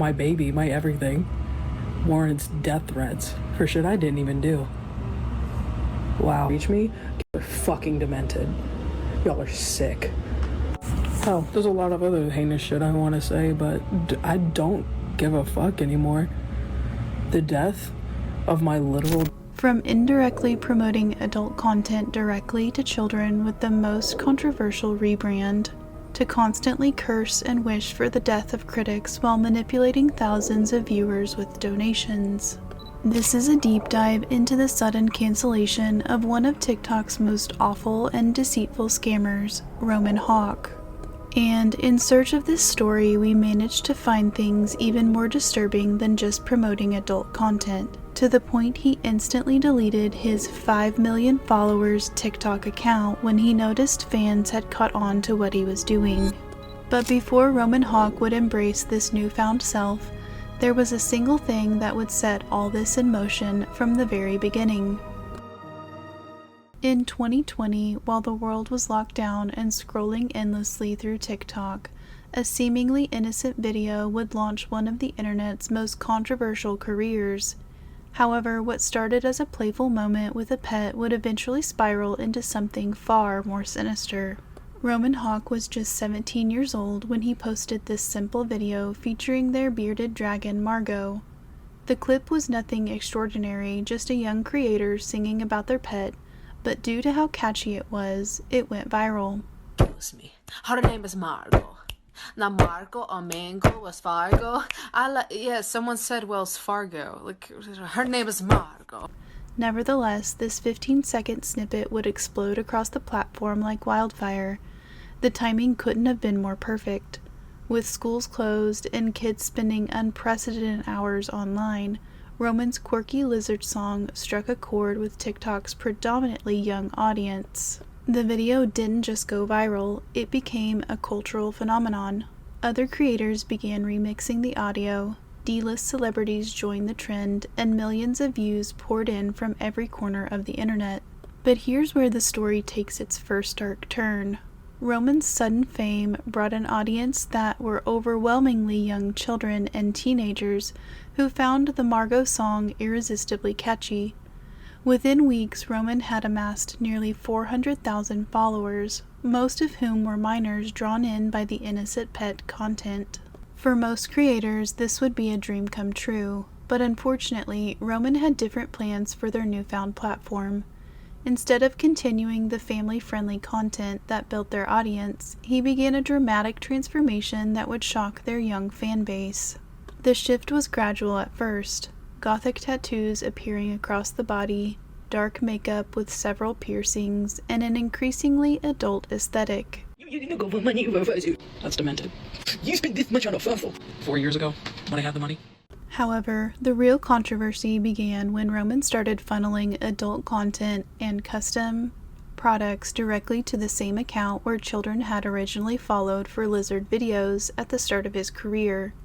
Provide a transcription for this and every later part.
my baby, my everything, warrants death threats for shit I didn't even do. Wow. Reach me? You're fucking demented. Y'all are sick. Hell, there's a lot of other heinous shit I want to say, but I don't give a fuck anymore. The death of my literal... From indirectly promoting adult content directly to children with the most controversial rebrand, to constantly curse and wish for the death of critics while manipulating thousands of viewers with donations. This is a deep dive into the sudden cancellation of one of TikTok's most awful and deceitful scammers, Roman Hawke. And in search of this story, we managed to find things even more disturbing than just promoting adult content, to the point he instantly deleted his 5 million followers TikTok account when he noticed fans had caught on to what he was doing. But before Roman Hawke would embrace this newfound self, there was a single thing that would set all this in motion from the very beginning. In 2020, while the world was locked down and scrolling endlessly through TikTok, a seemingly innocent video would launch one of the internet's most controversial careers. However, what started as a playful moment with a pet would eventually spiral into something far more sinister. Roman Hawke was just 17 years old when he posted this simple video featuring their bearded dragon Margot. The clip was nothing extraordinary, just a young creator singing about their pet, but due to how catchy it went viral. Excuse me. Her name is Margot. Now Margot or Mango was Fargo. Someone said Wells Fargo. Like, her name is Margot. Nevertheless, this 15-second snippet would explode across the platform like wildfire. The timing couldn't have been more perfect. With schools closed and kids spending unprecedented hours online, Roman's quirky lizard song struck a chord with TikTok's predominantly young audience. The video didn't just go viral, it became a cultural phenomenon. Other creators began remixing the audio, D-list celebrities joined the trend, and millions of views poured in from every corner of the internet. But here's where the story takes its first dark turn. Roman's sudden fame brought an audience that were overwhelmingly young children and teenagers who found the Margot song irresistibly catchy. Within weeks, Roman had amassed nearly 400,000 followers, most of whom were minors drawn in by the innocent pet content. For most creators, this would be a dream come true, but unfortunately, Roman had different plans for their newfound platform. Instead of continuing the family-friendly content that built their audience, he began a dramatic transformation that would shock their young fan base. The shift was gradual at first, gothic tattoos appearing across the body, dark makeup with several piercings, and an increasingly adult aesthetic. You need to go for money. That's demented. You spent this much on a fuffle 4 years ago when I had the money. However, the real controversy began when Roman started funneling adult content and custom products directly to the same account where children had originally followed for lizard videos at the start of his career.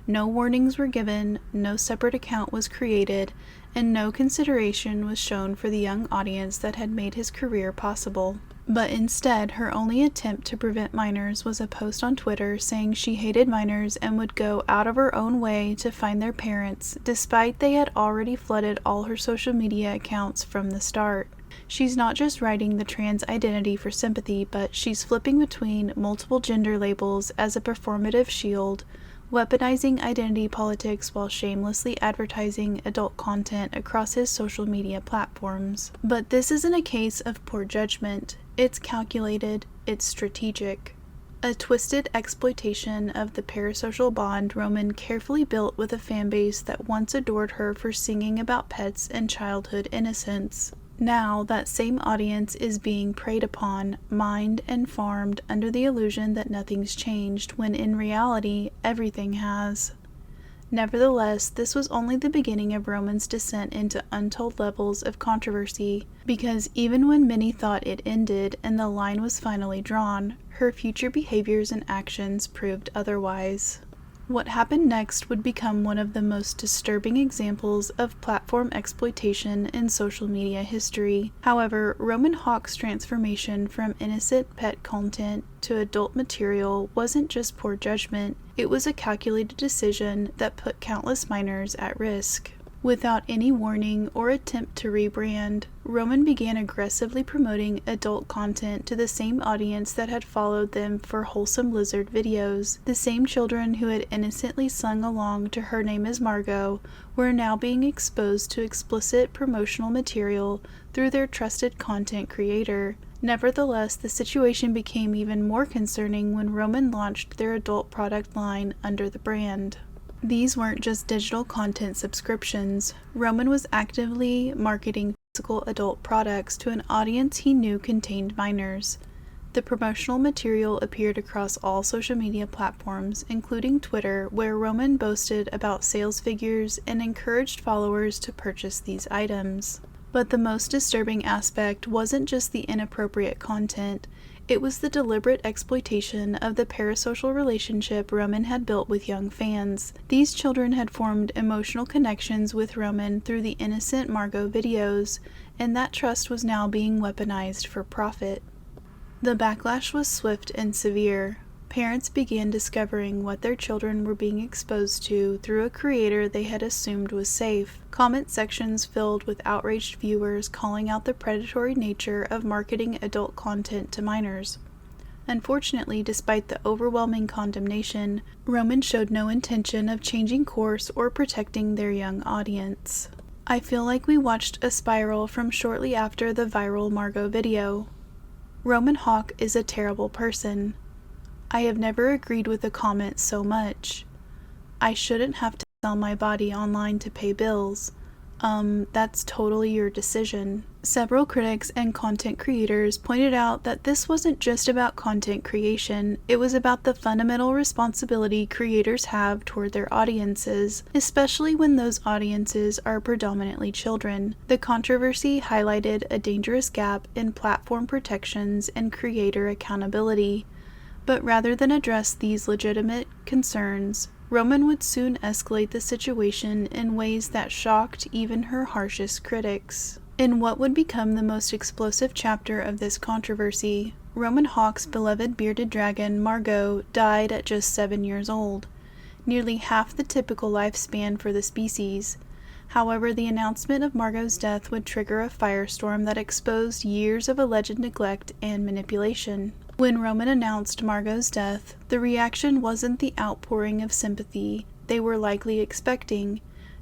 No warnings were given, no separate account was created, and no consideration was shown for the young audience that had made his career possible. But instead, her only attempt to prevent minors was a post on Twitter saying she hated minors and would go out of her own way to find their parents, despite they had already flooded all her social media accounts from the start. She's not just writing the trans identity for sympathy, but she's flipping between multiple gender labels as a performative shield, weaponizing identity politics while shamelessly advertising adult content across his social media platforms. But this isn't a case of poor judgment. It's calculated, it's strategic. A twisted exploitation of the parasocial bond Roman carefully built with a fanbase that once adored her for singing about pets and childhood innocence. Now, that same audience is being preyed upon, mined, and farmed under the illusion that nothing's changed, when in reality, everything has. Nevertheless, this was only the beginning of Roman's descent into untold levels of controversy, because even when many thought it ended and the line was finally drawn, her future behaviors and actions proved otherwise. What happened next would become one of the most disturbing examples of platform exploitation in social media history. However, Roman Hawke's transformation from innocent pet content to adult material wasn't just poor judgment, It was a calculated decision that put countless minors at risk. Without any warning or attempt to rebrand, Roman began aggressively promoting adult content to the same audience that had followed them for wholesome lizard videos. The same children who had innocently sung along to Her Name is Margot were now being exposed to explicit promotional material through their trusted content creator. Nevertheless, the situation became even more concerning when Roman launched their adult product line under the brand. These weren't just digital content subscriptions. Roman was actively marketing physical adult products to an audience he knew contained minors. The promotional material appeared across all social media platforms, including Twitter, where Roman boasted about sales figures and encouraged followers to purchase these items. But the most disturbing aspect wasn't just the inappropriate content. It was the deliberate exploitation of the parasocial relationship Roman had built with young fans. These children had formed emotional connections with Roman through the innocent Margot videos, and that trust was now being weaponized for profit. The backlash was swift and severe. Parents began discovering what their children were being exposed to through a creator they had assumed was safe. Comment sections filled with outraged viewers calling out the predatory nature of marketing adult content to minors. Unfortunately, despite the overwhelming condemnation, Roman showed no intention of changing course or protecting their young audience. I feel like we watched a spiral from shortly after the viral Margot video. Roman Hawke is a terrible person. I have never agreed with the comment so much. I shouldn't have to sell my body online to pay bills. That's totally your decision. Several critics and content creators pointed out that this wasn't just about content creation, it was about the fundamental responsibility creators have toward their audiences, especially when those audiences are predominantly children. The controversy highlighted a dangerous gap in platform protections and creator accountability. But rather than address these legitimate concerns, Roman would soon escalate the situation in ways that shocked even her harshest critics. In what would become the most explosive chapter of this controversy, Roman Hawke's beloved bearded dragon, Margot, died at just 7 years old, nearly half the typical lifespan for the species. However, the announcement of Margot's death would trigger a firestorm that exposed years of alleged neglect and manipulation. When Roman announced Margot's death, the reaction wasn't the outpouring of sympathy they were likely expecting.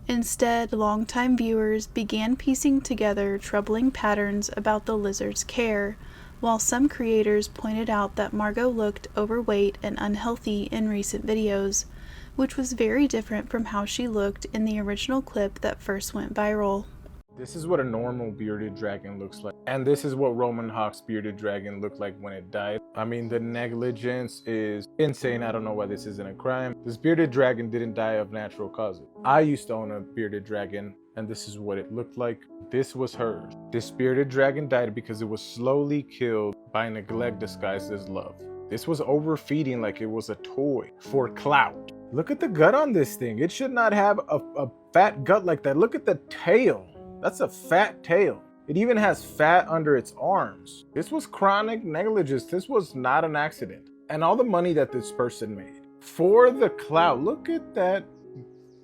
Instead, longtime viewers began piecing together troubling patterns about the lizard's care, while some creators pointed out that Margot looked overweight and unhealthy in recent videos, which was very different from how she looked in the original clip that first went viral. This is what a normal bearded dragon looks like. And this is what Roman Hawke's bearded dragon looked like when it died. I mean, the negligence is insane. I don't know why this isn't a crime. This bearded dragon didn't die of natural causes. I used to own a bearded dragon, and this is what it looked like. This was hers. This bearded dragon died because it was slowly killed by neglect disguised as love. This was overfeeding like it was a toy for clout. Look at the gut on this thing. It should not have a fat gut like that. Look at the tail. That's a fat tail. It even has fat under its arms. This was chronic negligence. This was not an accident. And all the money that this person made for the clout. Look at that.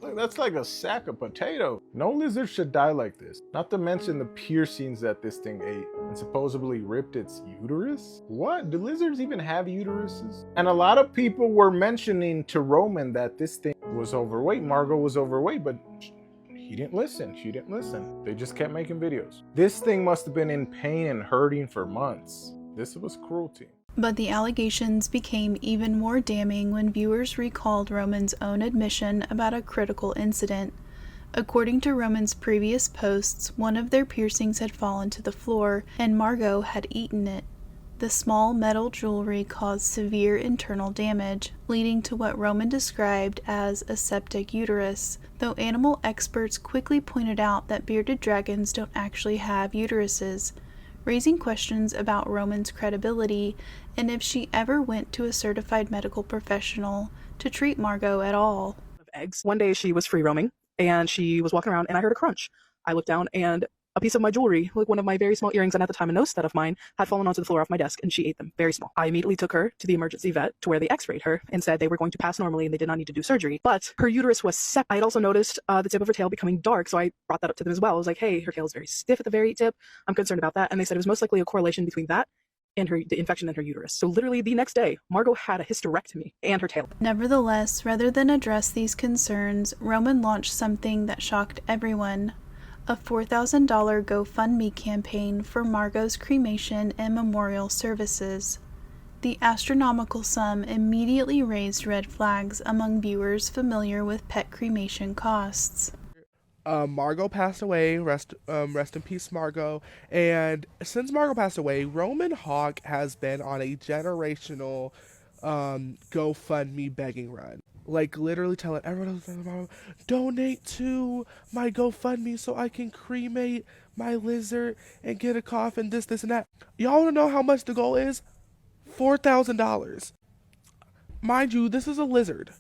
Look, that's like a sack of potato. No lizard should die like this. Not to mention the piercings that this thing ate and supposedly ripped its uterus. What? Do lizards even have uteruses? And a lot of people were mentioning to Roman that this thing was overweight. Margot was overweight, but he didn't listen. She didn't listen. They just kept making videos. This thing must have been in pain and hurting for months. This was cruelty. But the allegations became even more damning when viewers recalled Roman's own admission about a critical incident. According to Roman's previous posts, one of their piercings had fallen to the floor, and Margot had eaten it. The small metal jewelry caused severe internal damage, leading to what Roman described as a septic uterus, though animal experts quickly pointed out that bearded dragons don't actually have uteruses, raising questions about Roman's credibility and if she ever went to a certified medical professional to treat Margot at all. Eggs. One day she was free roaming and she was walking around and I heard a crunch. I looked down and a piece of my jewelry, like one of my very small earrings, and at the time a nose stud of mine, had fallen onto the floor off my desk, and she ate them, very small. I immediately took her to the emergency vet to where they x-rayed her and said they were going to pass normally and they did not need to do surgery. But her uterus was I had also noticed the tip of her tail becoming dark, so I brought that up to them as well. I was like, hey, her tail is very stiff at the very tip. I'm concerned about that. And they said it was most likely a correlation between that and the infection in her uterus. So literally the next day, Margot had a hysterectomy and her tail. Nevertheless, rather than address these concerns, Roman launched something that shocked everyone: a $4,000 GoFundMe campaign for Margot's cremation and memorial services. The astronomical sum immediately raised red flags among viewers familiar with pet cremation costs. Margot passed away, rest in peace, Margot. And since Margot passed away, Roman Hawke has been on a generational GoFundMe begging run. Like, literally telling everyone, donate to my GoFundMe so I can cremate my lizard and get a coffin, this, and that. Y'all want to know how much the goal is? $4,000. Mind you, this is a lizard.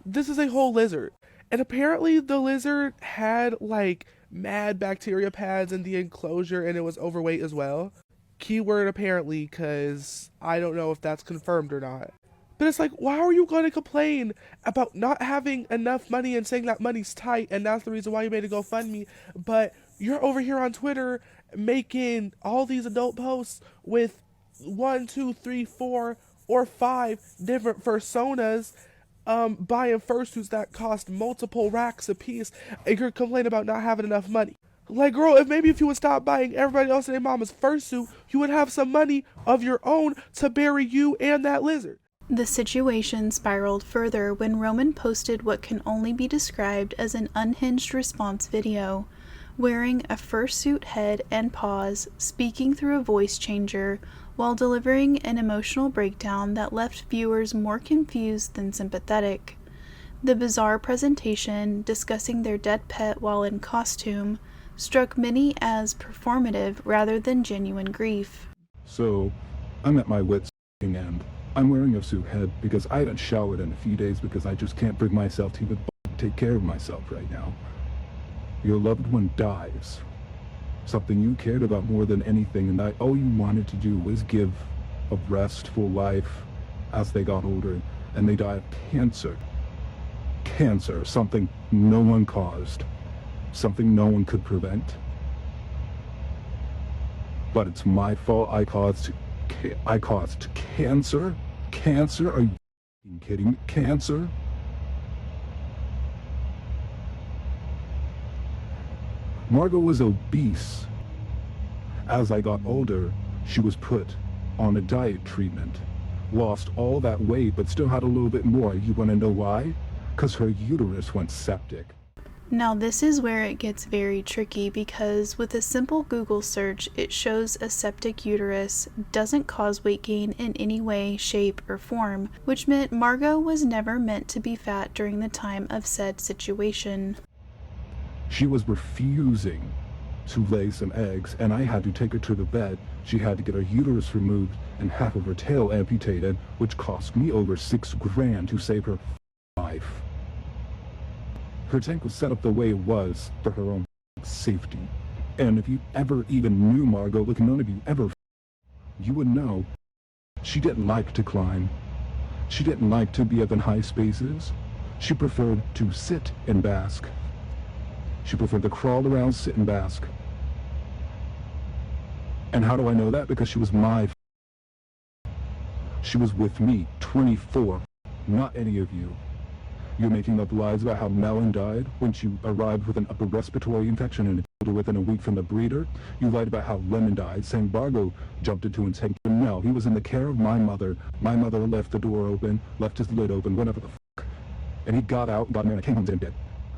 This is a whole lizard. And apparently the lizard had, like, mad bacteria pads in the enclosure and it was overweight as well. Keyword apparently, because I don't know if that's confirmed or not. But it's like, why are you going to complain about not having enough money and saying that money's tight and that's the reason why you made a GoFundMe, but you're over here on Twitter making all these adult posts with 1, 2, 3, 4, or 5 different personas, buying fursuits that cost multiple racks a piece, and you're complaining about not having enough money. Like, girl, if you would stop buying everybody else and their mama's fursuit, you would have some money of your own to bury you and that lizard. The situation spiraled further when Roman posted what can only be described as an unhinged response video, wearing a fursuit head and paws, speaking through a voice changer, while delivering an emotional breakdown that left viewers more confused than sympathetic. The bizarre presentation, discussing their dead pet while in costume, struck many as performative rather than genuine grief. So, I'm at my wit's end. I'm wearing a suit head because I haven't showered in a few days because I just can't bring myself to even take care of myself right now. Your loved one dies. Something you cared about more than anything, and all you wanted to do was give a restful life as they got older, and they died of cancer. Cancer, something no one caused, something no one could prevent. But it's my fault. I caused cancer? Cancer? Are you kidding me? Cancer? Margot was obese. As I got older, she was put on a diet treatment. Lost all that weight, but still had a little bit more. You want to know why? Because her uterus went septic. Now this is where it gets very tricky, because with a simple Google search, it shows a septic uterus doesn't cause weight gain in any way, shape, or form, which meant Margot was never meant to be fat during the time of said situation. She was refusing to lay some eggs, and I had to take her to the vet. She had to get her uterus removed and half of her tail amputated, which cost me over $6,000 to save her life. Her tank was set up the way it was for her own safety. And if you ever even knew Margot, like none of you ever, you would know she didn't like to climb. She didn't like to be up in high spaces. She preferred to sit and bask. She preferred to crawl around, sit and bask. And how do I know that? Because she was she was with me 24, not any of you. You're making up lies about how Melon died when she arrived with an upper respiratory infection and killed her within a week from the breeder. You lied about how Lemon died, saying Margot jumped into and taken him. No, he was in the care of my mother. My mother left the door open, left his lid open, whatever the fuck. And he got out, got married, and came home dead.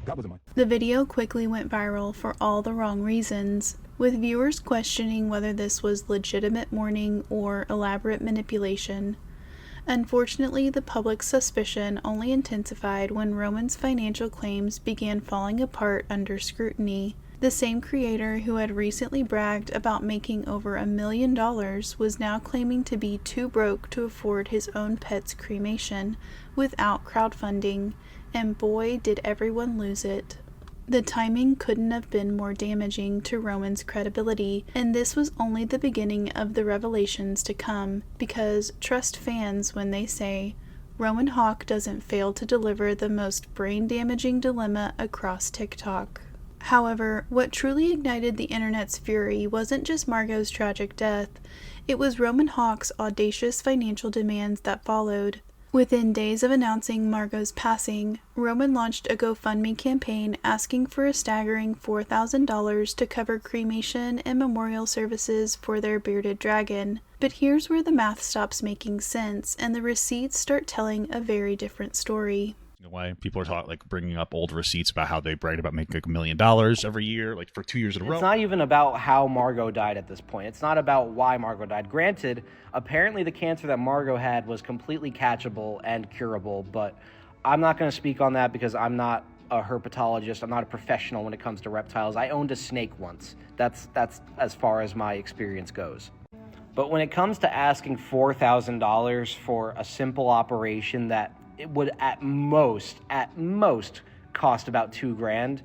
That wasn't mine. The video quickly went viral for all the wrong reasons, with viewers questioning whether this was legitimate mourning or elaborate manipulation. Unfortunately, the public's suspicion only intensified when Roman's financial claims began falling apart under scrutiny. The same creator who had recently bragged about making over $1 million was now claiming to be too broke to afford his own pet's cremation without crowdfunding, and boy did everyone lose it. The timing couldn't have been more damaging to Roman's credibility, and this was only the beginning of the revelations to come, because trust fans when they say Roman Hawke doesn't fail to deliver the most brain-damaging dilemma across TikTok. However, what truly ignited the internet's fury wasn't just Margot's tragic death, it was Roman Hawke's audacious financial demands that followed. Within days of announcing Margot's passing, Roman launched a GoFundMe campaign asking for a staggering $4,000 to cover cremation and memorial services for their bearded dragon. But here's where the math stops making sense and the receipts start telling a very different story. Why people are bringing up old receipts about how they bragged about making $1 million every year, for 2 years in a row. It's not even about how Margot died at this point. It's not about why Margot died. Granted, apparently the cancer that Margot had was completely catchable and curable, but I'm not going to speak on that because I'm not a herpetologist. I'm not a professional when it comes to reptiles. I owned a snake once. That's as far as my experience goes. But when it comes to asking $4,000 for a simple operation that it would at most cost about $2,000,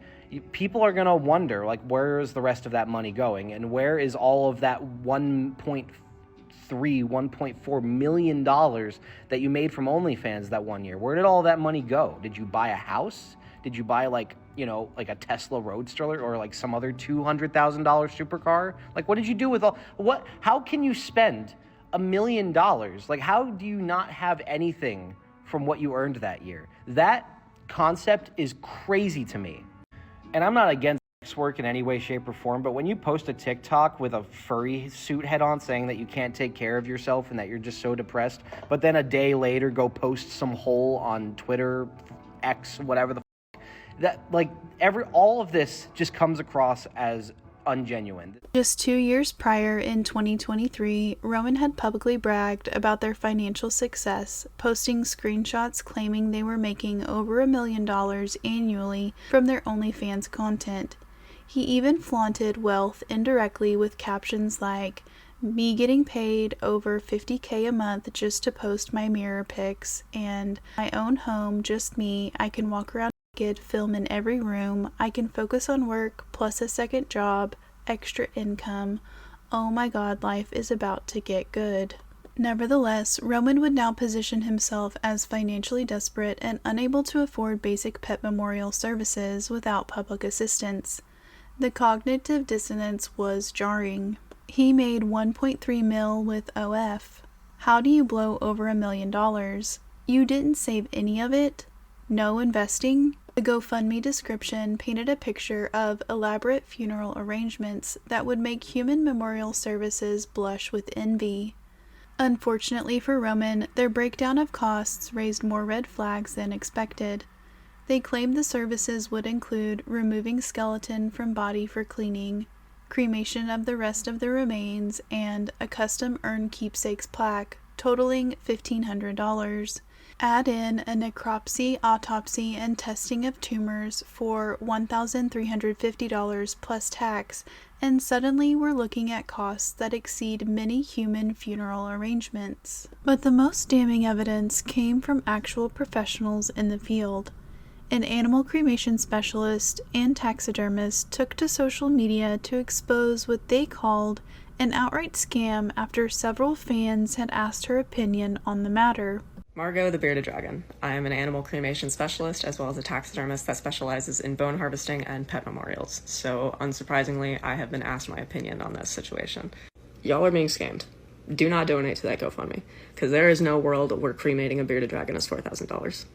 people are going to wonder, where is the rest of that money going? And where is all of that $1.4 million that you made from OnlyFans that one year? Where did all that money go? Did you buy a house? Did you buy a Tesla Roadster or some other $200,000 supercar? What did you do with how can you spend $1 million? How do you not have anything from what you earned that year? That concept is crazy to me. And I'm not against sex work in any way, shape, or form, but when you post a TikTok with a furry suit head on saying that you can't take care of yourself and that you're just so depressed, but then a day later go post some hole on Twitter, X, whatever the that all of this just comes across as ungenuine. Just 2 years prior, in 2023, Roman had publicly bragged about their financial success, posting screenshots claiming they were making over $1 million annually from their OnlyFans content. He even flaunted wealth indirectly with captions like, "Me getting paid over $50K a month just to post my mirror pics," and "My own home, just me, I can walk around naked, film in every room, I can focus on work, plus a second job, extra income. Oh my god, life is about to get good." Nevertheless, Roman would now position himself as financially desperate and unable to afford basic pet memorial services without public assistance. The cognitive dissonance was jarring. He made $1.3 million with OF. How do you blow over $1 million? You didn't save any of it? No investing? The GoFundMe description painted a picture of elaborate funeral arrangements that would make human memorial services blush with envy. Unfortunately for Roman, their breakdown of costs raised more red flags than expected. They claimed the services would include removing skeleton from body for cleaning, cremation of the rest of the remains, and a custom urn keepsakes plaque, totaling $1,500. Add in a necropsy, autopsy, and testing of tumors for $1,350 plus tax, and suddenly we're looking at costs that exceed many human funeral arrangements. But the most damning evidence came from actual professionals in the field. An animal cremation specialist and taxidermist took to social media to expose what they called an outright scam after several fans had asked her opinion on the matter. Margot the Bearded Dragon. I am an animal cremation specialist as well as a taxidermist that specializes in bone harvesting and pet memorials. So, unsurprisingly, I have been asked my opinion on this situation. Y'all are being scammed. Do not donate to that GoFundMe, because there is no world where cremating a bearded dragon is $4,000.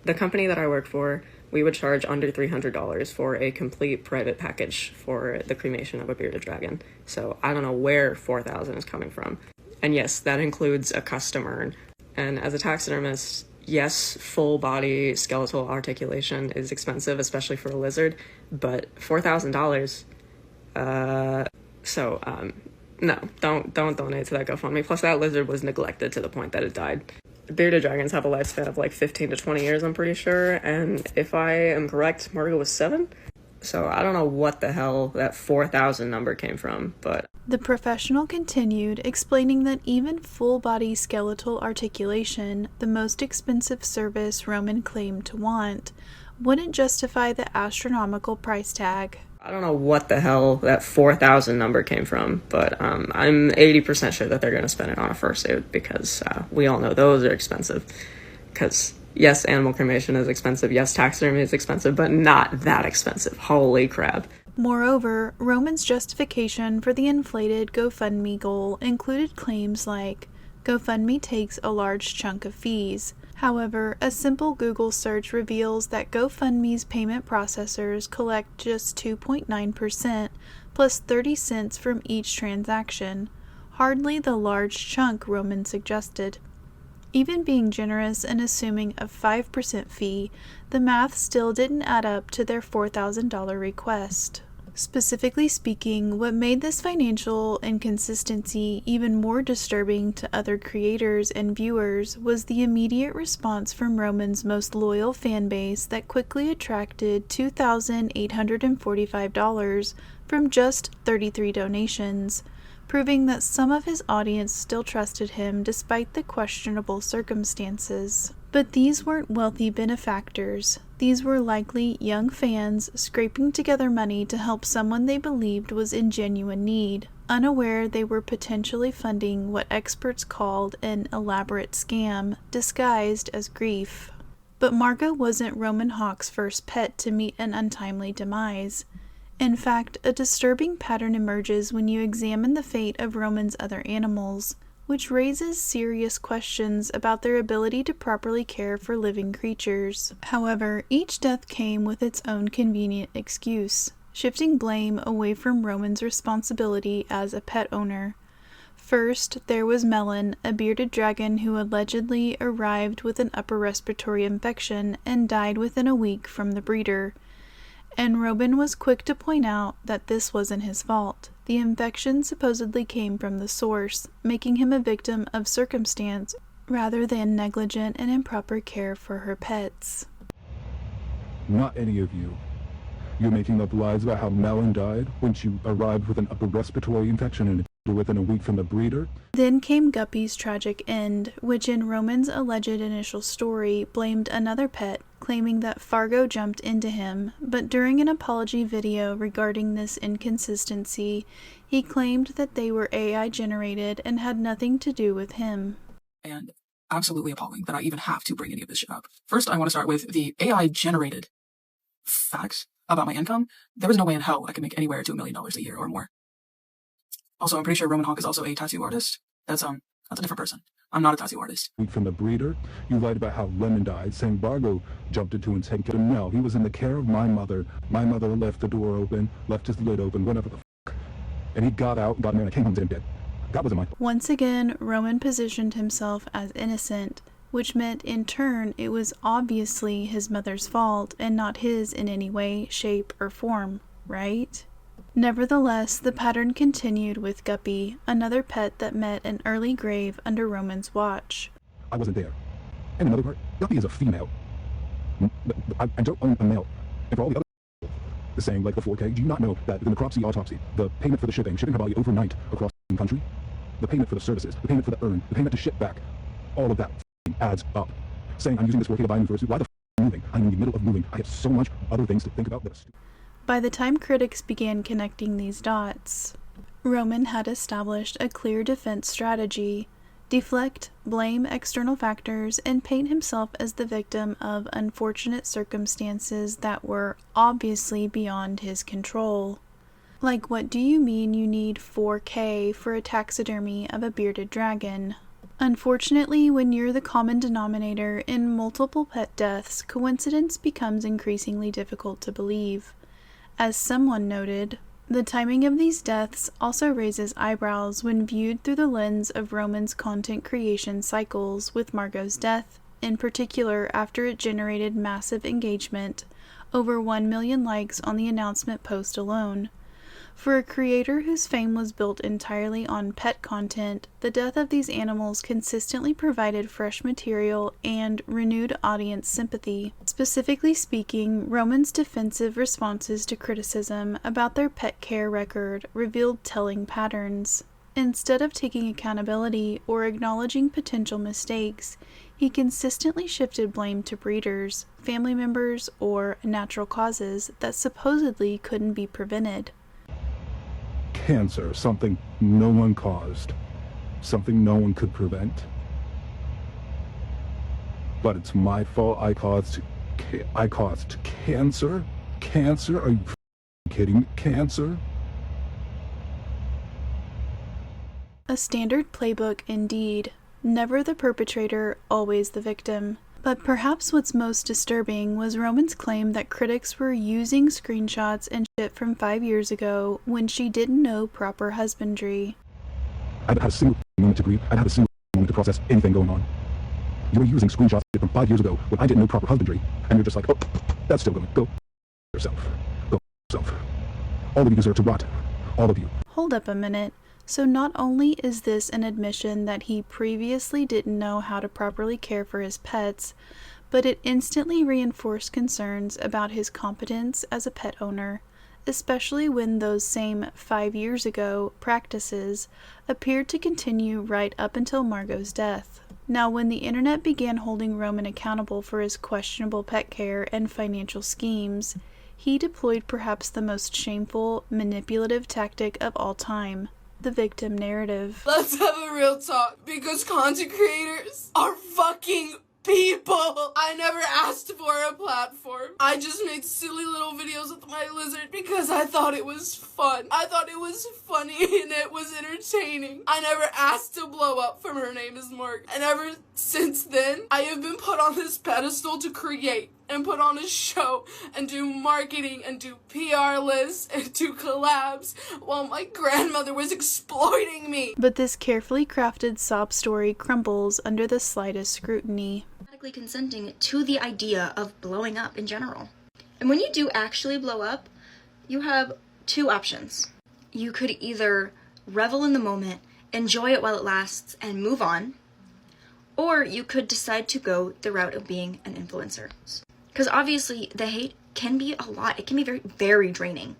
The company that I work for, we would charge under $300 for a complete private package for the cremation of a bearded dragon. So I don't know where $4,000 is coming from. And yes, that includes a custom urn. And as a taxidermist, yes, full body skeletal articulation is expensive, especially for a lizard, but $4,000. No, don't donate to that GoFundMe. Plus, that lizard was neglected to the point that it died. Bearded dragons have a lifespan of 15 to 20 years, I'm pretty sure. And if I am correct, Margot was 7. So I don't know what the hell that 4,000 number came from, but... The professional continued, explaining that even full-body skeletal articulation, the most expensive service Roman claimed to want, wouldn't justify the astronomical price tag. I don't know what the hell that 4,000 number came from, but I'm 80% sure that they're going to spend it on a fursuit because we all know those are expensive. Because yes, animal cremation is expensive, yes, taxidermy is expensive, but not that expensive. Holy crap. Moreover, Roman's justification for the inflated GoFundMe goal included claims like, GoFundMe takes a large chunk of fees. However, a simple Google search reveals that GoFundMe's payment processors collect just 2.9% plus 30 cents from each transaction, hardly the large chunk Roman suggested. Even being generous and assuming a 5% fee, the math still didn't add up to their $4,000 request. Specifically speaking, what made this financial inconsistency even more disturbing to other creators and viewers was the immediate response from Roman's most loyal fan base that quickly attracted $2,845 from just 33 donations, proving that some of his audience still trusted him despite the questionable circumstances. But these weren't wealthy benefactors. These were likely young fans scraping together money to help someone they believed was in genuine need, unaware they were potentially funding what experts called an elaborate scam disguised as grief. But Margot wasn't Roman Hawke's first pet to meet an untimely demise. In fact, a disturbing pattern emerges when you examine the fate of Roman's other animals, which raises serious questions about their ability to properly care for living creatures. However, each death came with its own convenient excuse, shifting blame away from Roman's responsibility as a pet owner. First, there was Melon, a bearded dragon who allegedly arrived with an upper respiratory infection and died within a week from the breeder. And Roman was quick to point out that this wasn't his fault. The infection supposedly came from the source, making him a victim of circumstance rather than negligent and improper care for her pets. Not any of you. You're making up lies about how Melon died when she arrived with an upper respiratory infection and within a week from the breeder. Then came Guppy's tragic end, which in Roman's alleged initial story blamed another pet, claiming that Fargo jumped into him, but during an apology video regarding this inconsistency, he claimed that they were AI generated and had nothing to do with him. And absolutely appalling that I even have to bring any of this shit up. First, I want to start with the AI generated facts about my income. There was no way in hell I could make anywhere to $1 million a year or more. Also, I'm pretty sure Roman Hawke is also a tattoo artist. That's a different person. I'm not a tattoo artist. From the breeder, you lied about how Lemon died, saying Margot jumped into and taken him. No, he was in the care of my mother. My mother left the door open, left his lid open, whatever the fuck. And he got out, got in there, and I came home dead. That wasn't my fault. Once again, Roman positioned himself as innocent, which meant in turn it was obviously his mother's fault and not his in any way, shape, or form, right? Nevertheless, the pattern continued with Guppy, another pet that met an early grave under Roman's watch. I wasn't there. And another part, Guppy is a female. I don't own a male. And for all the other the saying, like the 4K, do you not know that the necropsy autopsy, the payment for the shipping her body overnight across the country, the payment for the services, the payment for the urn, the payment to ship back, all of that adds up. Saying I'm using this 4K to buy a new fursuit, why the am I moving? I'm in the middle of moving. I have so much other things to think about that. By the time critics began connecting these dots, Roman had established a clear defense strategy: deflect, blame external factors, and paint himself as the victim of unfortunate circumstances that were obviously beyond his control. Like, what do you mean you need 4K for a taxidermy of a bearded dragon? Unfortunately, when you're the common denominator in multiple pet deaths, coincidence becomes increasingly difficult to believe. As someone noted, the timing of these deaths also raises eyebrows when viewed through the lens of Roman's content creation cycles, with Margot's death, in particular after it generated massive engagement, over 1 million likes on the announcement post alone. For a creator whose fame was built entirely on pet content, the death of these animals consistently provided fresh material and renewed audience sympathy. Specifically speaking, Roman's defensive responses to criticism about their pet care record revealed telling patterns. Instead of taking accountability or acknowledging potential mistakes, He consistently shifted blame to breeders, family members, or natural causes that supposedly couldn't be prevented. Cancer, something no one caused, something no one could prevent. But it's my fault. I caused cancer? Cancer? Are you kidding me? Cancer? A standard playbook indeed. Never the perpetrator, always the victim. But perhaps what's most disturbing was Roman's claim that critics were using screenshots and shit from 5 years ago when she didn't know proper husbandry. I haven't had a single moment to grieve. I haven't had a single moment to process anything going on. You were using screenshots from 5 years ago when I didn't know proper husbandry, and you're just like, oh, that's still going. Go yourself. Go yourself. All of you deserve to rot. All of you. Hold up a minute. So not only is this an admission that he previously didn't know how to properly care for his pets, but it instantly reinforced concerns about his competence as a pet owner, especially when those same 5 years ago practices appeared to continue right up until Margot's death. Now, when the internet began holding Roman accountable for his questionable pet care and financial schemes, he deployed perhaps the most shameful, manipulative tactic of all time: the victim narrative. Let's have a real talk, because content creators are fucking people. I never asked for a platform. I just made silly little videos with my lizard because I thought it was fun. I thought it was funny and it was entertaining. I never asked to blow up from Her Name is Margot. And ever since then, I have been put on this pedestal to create and put on a show and do marketing and do PR lists and do collabs while my grandmother was exploiting me. But this carefully crafted sob story crumbles under the slightest scrutiny. Consenting to the idea of blowing up in general. And when you do actually blow up, you have two options. You could either revel in the moment, enjoy it while it lasts, and move on, or you could decide to go the route of being an influencer. Because obviously the hate can be a lot. It can be very, very draining.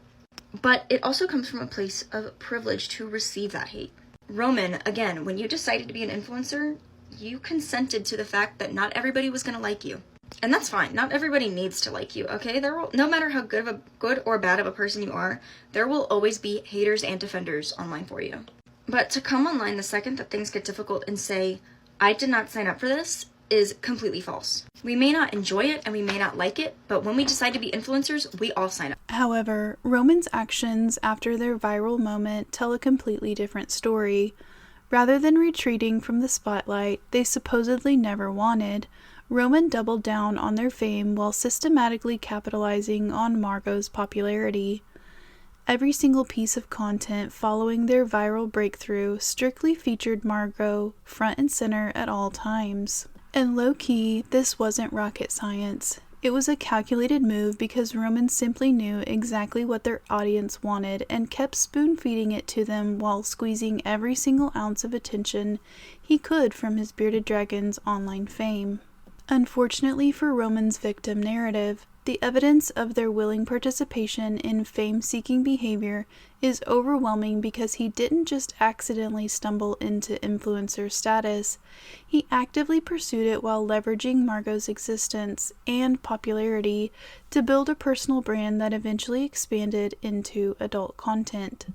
But it also comes from a place of privilege to receive that hate. Roman, again, when you decided to be an influencer, you consented to the fact that not everybody was going to like you. And that's fine. Not everybody needs to like you, okay? No matter how good or bad of a person you are, there will always be haters and defenders online for you. But to come online the second that things get difficult and say, I did not sign up for this, is completely false. We may not enjoy it and we may not like it, but when we decide to be influencers, we all sign up. However, Roman's actions after their viral moment tell a completely different story. Rather than retreating from the spotlight they supposedly never wanted, Roman doubled down on their fame while systematically capitalizing on Margot's popularity. Every single piece of content following their viral breakthrough strictly featured Margot front and center at all times. And low-key, this wasn't rocket science. It was a calculated move because Roman simply knew exactly what their audience wanted and kept spoon-feeding it to them while squeezing every single ounce of attention he could from his bearded dragon's online fame. Unfortunately for Roman's victim narrative, the evidence of their willing participation in fame-seeking behavior is overwhelming because he didn't just accidentally stumble into influencer status, he actively pursued it while leveraging Margot's existence and popularity to build a personal brand that eventually expanded into adult content.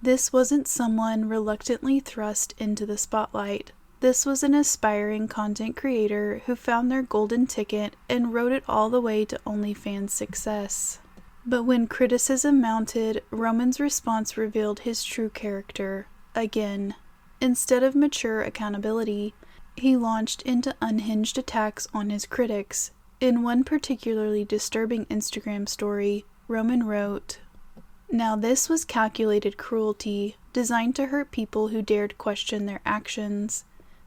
This wasn't someone reluctantly thrust into the spotlight. This was an aspiring content creator who found their golden ticket and rode it all the way to OnlyFans success. But when criticism mounted, Roman's response revealed his true character, again. Instead of mature accountability, he launched into unhinged attacks on his critics. In one particularly disturbing Instagram story, Roman wrote, "Now this was calculated cruelty, designed to hurt people who dared question their actions."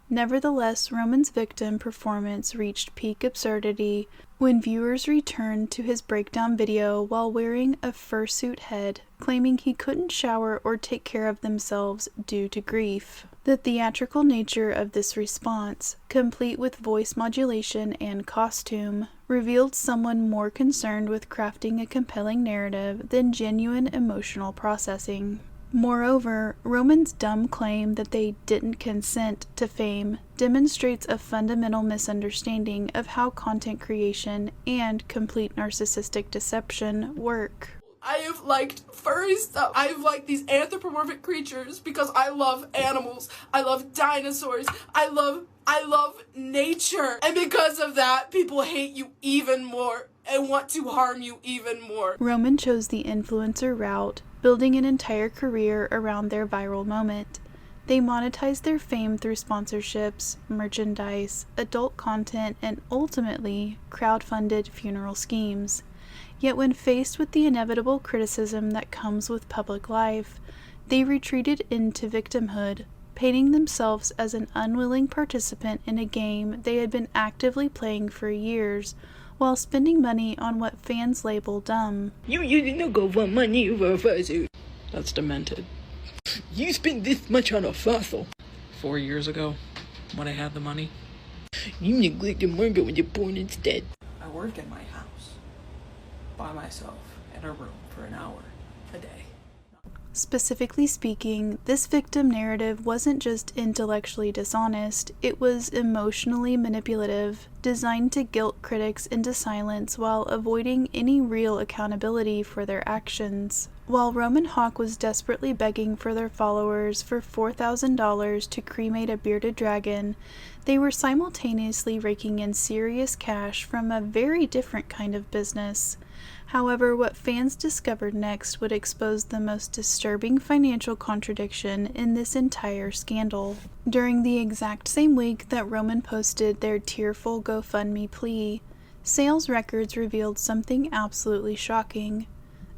Nevertheless, Roman's victim performance reached peak absurdity when viewers returned to his breakdown video while wearing a fursuit head, claiming he couldn't shower or take care of themselves due to grief. The theatrical nature of this response, complete with voice modulation and costume, revealed someone more concerned with crafting a compelling narrative than genuine emotional processing. Moreover, Roman's dumb claim that they didn't consent to fame demonstrates a fundamental misunderstanding of how content creation and complete narcissistic deception work. I have liked furry stuff. I have liked these anthropomorphic creatures because I love animals. I love dinosaurs. I love nature. And because of that, people hate you even more and want to harm you even more. Roman chose the influencer route, building an entire career around their viral moment. They monetized their fame through sponsorships, merchandise, adult content, and ultimately crowdfunded funeral schemes. Yet when faced with the inevitable criticism that comes with public life, they retreated into victimhood, painting themselves as an unwilling participant in a game they had been actively playing for years, while spending money on what fans label dumb. You using go for money for a fursuit. That's demented. You spent this much on a fossil. 4 years ago, when I had the money. You neglected Margot when you're born instead. I work in my house by myself in a room for an hour a day. Specifically speaking, this victim narrative wasn't just intellectually dishonest, it was emotionally manipulative, designed to guilt critics into silence while avoiding any real accountability for their actions. While Roman Hawke was desperately begging for their followers for $4,000 to cremate a bearded dragon, they were simultaneously raking in serious cash from a very different kind of business. However, what fans discovered next would expose the most disturbing financial contradiction in this entire scandal. During the exact same week that Roman posted their tearful GoFundMe plea, sales records revealed something absolutely shocking.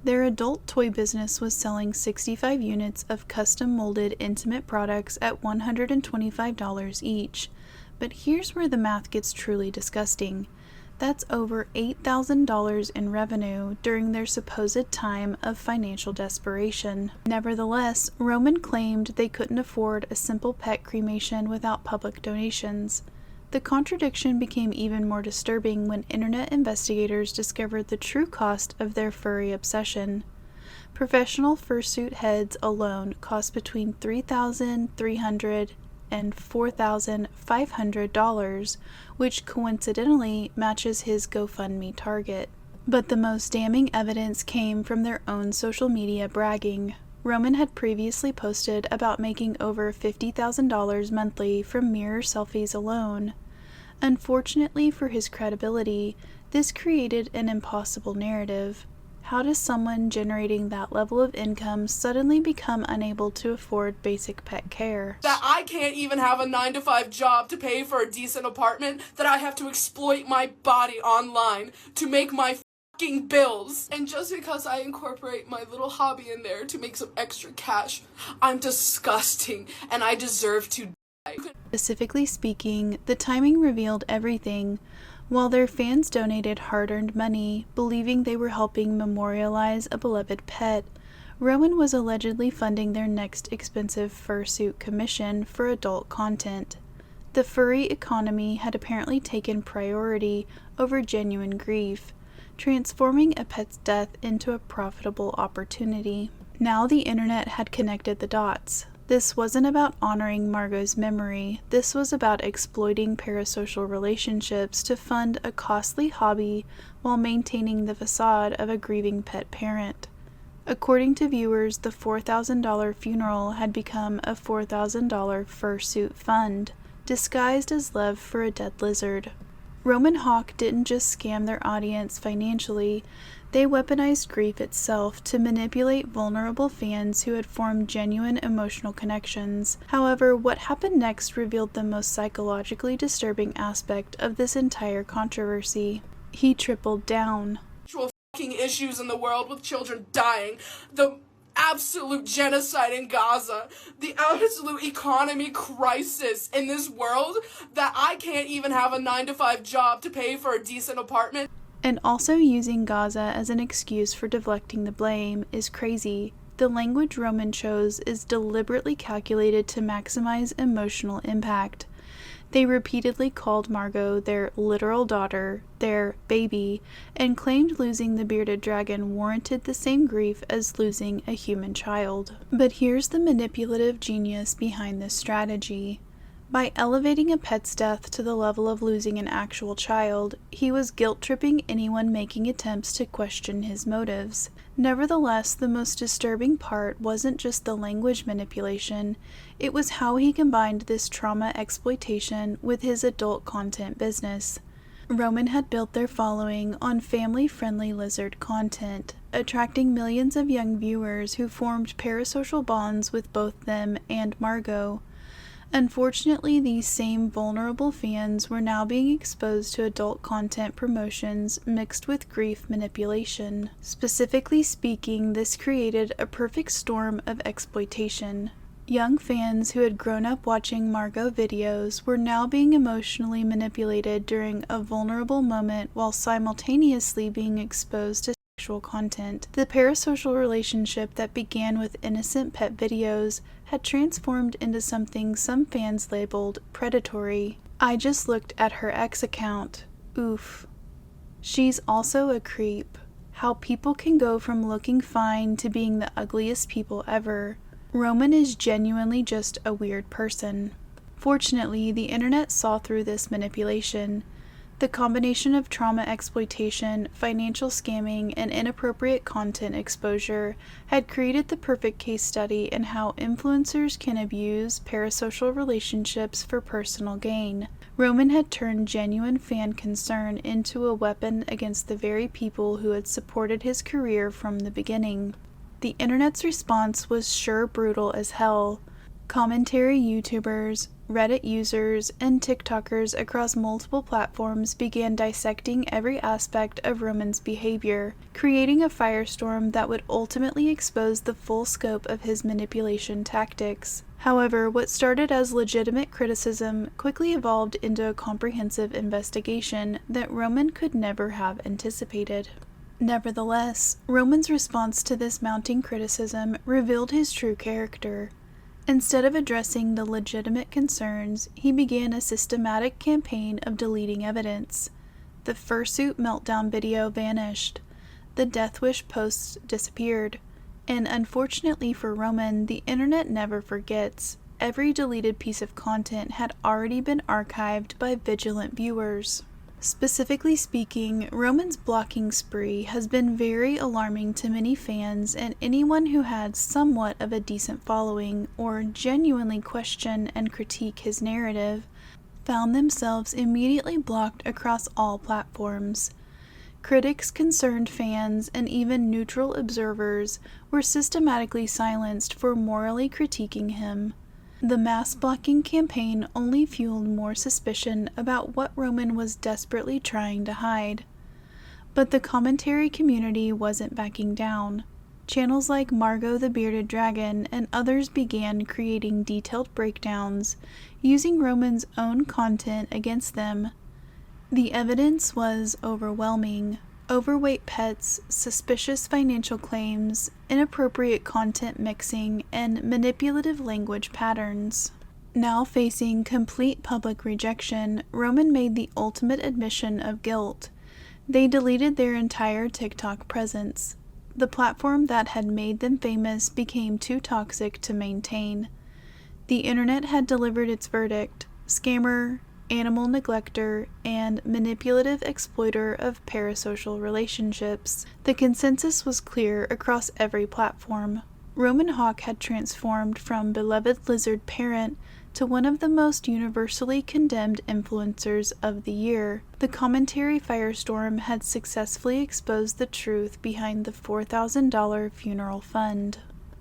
Their adult toy business was selling 65 units of custom-molded intimate products at $125 each. But here's where the math gets truly disgusting. That's over $8,000 in revenue during their supposed time of financial desperation. Nevertheless, Roman claimed they couldn't afford a simple pet cremation without public donations. The contradiction became even more disturbing when internet investigators discovered the true cost of their furry obsession. Professional fursuit heads alone cost between $3,300 and $4,500, which coincidentally matches his GoFundMe target. But the most damning evidence came from their own social media bragging. Roman had previously posted about making over $50,000 monthly from mirror selfies alone. Unfortunately for his credibility, this created an impossible narrative. How does someone generating that level of income suddenly become unable to afford basic pet care? That I can't even have a 9-to-5 job to pay for a decent apartment, that I have to exploit my body online to make my fucking bills. And just because I incorporate my little hobby in there to make some extra cash, I'm disgusting and I deserve to die. Specifically speaking, the timing revealed everything. While their fans donated hard-earned money, believing they were helping memorialize a beloved pet, Roman was allegedly funding their next expensive fursuit commission for adult content. The furry economy had apparently taken priority over genuine grief, transforming a pet's death into a profitable opportunity. Now the internet had connected the dots. This wasn't about honoring Margot's memory, this was about exploiting parasocial relationships to fund a costly hobby while maintaining the facade of a grieving pet parent. According to viewers, the $4,000 funeral had become a $4,000 fursuit fund, disguised as love for a dead lizard. Roman Hawke didn't just scam their audience financially, they weaponized grief itself to manipulate vulnerable fans who had formed genuine emotional connections. However, what happened next revealed the most psychologically disturbing aspect of this entire controversy. He tripled down. Fucking issues in the world with children dying, the absolute genocide in Gaza, the absolute economy crisis in this world, that I can't even have a 9-to-5 job to pay for a decent apartment. And also using Gaza as an excuse for deflecting the blame is crazy. The language Roman chose is deliberately calculated to maximize emotional impact. They repeatedly called Margot their literal daughter, their baby, and claimed losing the bearded dragon warranted the same grief as losing a human child. But here's the manipulative genius behind this strategy. By elevating a pet's death to the level of losing an actual child, he was guilt-tripping anyone making attempts to question his motives. Nevertheless, the most disturbing part wasn't just the language manipulation, it was how he combined this trauma exploitation with his adult content business. Roman had built their following on family-friendly lizard content, attracting millions of young viewers who formed parasocial bonds with both them and Margot. Unfortunately, these same vulnerable fans were now being exposed to adult content promotions mixed with grief manipulation. Specifically speaking, this created a perfect storm of exploitation. Young fans who had grown up watching Margot videos were now being emotionally manipulated during a vulnerable moment while simultaneously being exposed to sexual content. The parasocial relationship that began with innocent pet videos had transformed into something some fans labeled predatory. I just looked at her ex account. Oof. She's also a creep. How people can go from looking fine to being the ugliest people ever. Roman is genuinely just a weird person. Fortunately, the internet saw through this manipulation. The combination of trauma exploitation, financial scamming, and inappropriate content exposure had created the perfect case study in how influencers can abuse parasocial relationships for personal gain. Roman had turned genuine fan concern into a weapon against the very people who had supported his career from the beginning. The internet's response was sure brutal as hell. Commentary YouTubers, Reddit users, and TikTokers across multiple platforms began dissecting every aspect of Roman's behavior, creating a firestorm that would ultimately expose the full scope of his manipulation tactics. However, what started as legitimate criticism quickly evolved into a comprehensive investigation that Roman could never have anticipated. Nevertheless, Roman's response to this mounting criticism revealed his true character. Instead of addressing the legitimate concerns, he began a systematic campaign of deleting evidence. The fursuit meltdown video vanished. The Death Wish posts disappeared. And unfortunately for Roman, the internet never forgets. Every deleted piece of content had already been archived by vigilant viewers. Specifically speaking, Roman's blocking spree has been very alarming to many fans, and anyone who had somewhat of a decent following or genuinely question and critique his narrative found themselves immediately blocked across all platforms. Critics, concerned fans, and even neutral observers were systematically silenced for morally critiquing him. The mass blocking campaign only fueled more suspicion about what Roman was desperately trying to hide. But the commentary community wasn't backing down. Channels like Margot the Bearded Dragon and others began creating detailed breakdowns, using Roman's own content against them. The evidence was overwhelming. Overweight pets, suspicious financial claims, inappropriate content mixing, and manipulative language patterns. Now facing complete public rejection, Roman made the ultimate admission of guilt. They deleted their entire TikTok presence. The platform that had made them famous became too toxic to maintain. The internet had delivered its verdict: scammer, animal neglector, and manipulative exploiter of parasocial relationships. The consensus was clear across every platform. Roman Hawke had transformed from beloved lizard parent to one of the most universally condemned influencers of the year. The commentary firestorm had successfully exposed the truth behind the $4,000 funeral fund.